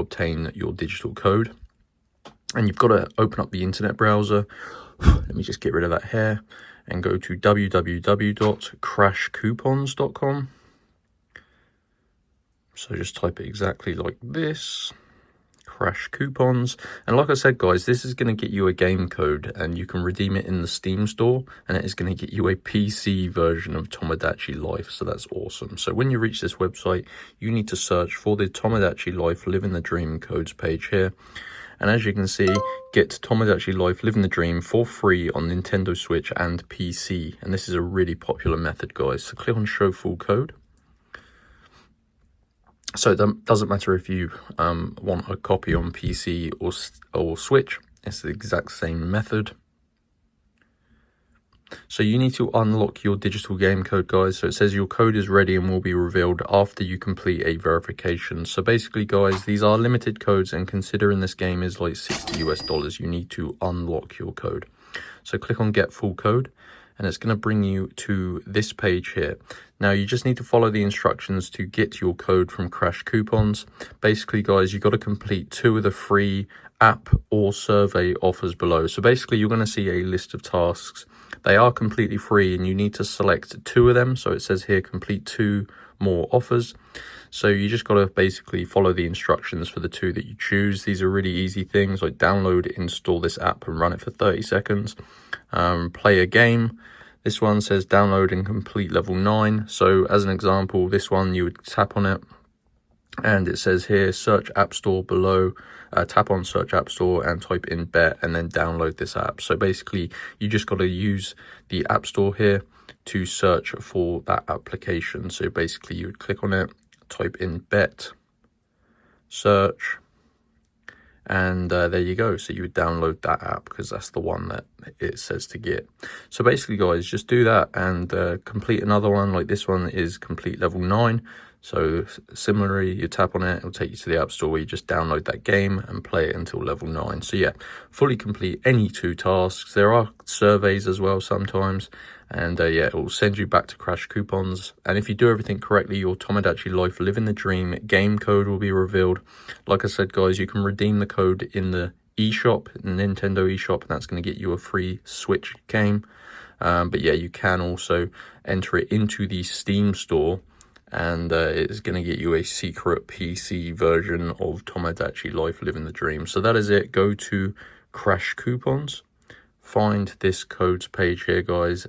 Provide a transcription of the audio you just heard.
obtain your digital code. And you've got to open up the internet browser. Let me just get rid of that here and go to www.crashcoupons.com. So just type it exactly like this, Crash Coupons. And like I said, guys, this is going to get you a game code and you can redeem it in the Steam store, and it is going to get you a PC version of Tomodachi Life. So that's awesome. So when you reach this website, you need to search for the Tomodachi Life Living the Dream codes page here. And as you can see, get Tomodachi Life Living the Dream for free on Nintendo Switch and PC. And this is a really popular method, guys. So click on Show Full Code. So it doesn't matter if you want a copy on PC or Switch. It's the exact same method. So you need to unlock your digital game code, guys. So it says your code is ready and will be revealed after you complete a verification. So basically, guys, these are limited codes, and considering this game is like $60 US, you need to unlock your code. So click on Get Full Code, and it's going to bring you to this page here. Now, you just need to follow the instructions to get your code from Crash Coupons. Basically, guys, you've got to complete 2 of the free app or survey offers below. So basically, you're going to see a list of tasks. They are completely free, and you need to select 2 of them. So it says here, complete 2 more offers. So you just got to basically follow the instructions for the 2 that you choose. These are really easy things like download, install this app and run it for 30 seconds. Play a game. This one says download and complete level 9. So as an example, this one, you would tap on it and it says here, search App Store below, tap on search App Store and type in bet and then download this app. So basically you just got to use the App Store here to search for that application. So basically you would click on it, type in bet, search, and there you go. So you would download that app because that's the one that it says to get. So basically, guys, just do that and complete another one. Like this one is complete level 9. So similarly, you tap on it, it'll take you to the App Store where you just download that game and play it until level 9. So yeah, fully complete any 2 tasks. There are surveys as well sometimes. And yeah, it will send you back to Crash Coupons. And if you do everything correctly, your Tomodachi Life Living the Dream game code will be revealed. Like I said, guys, you can redeem the code in the eShop, Nintendo eShop, and that's going to get you a free Switch game. But yeah, you can also enter it into the Steam store, and it's going to get you a secret PC version of Tomodachi Life Living the Dream. So that is it. Go to Crash Coupons, find this codes page here, guys,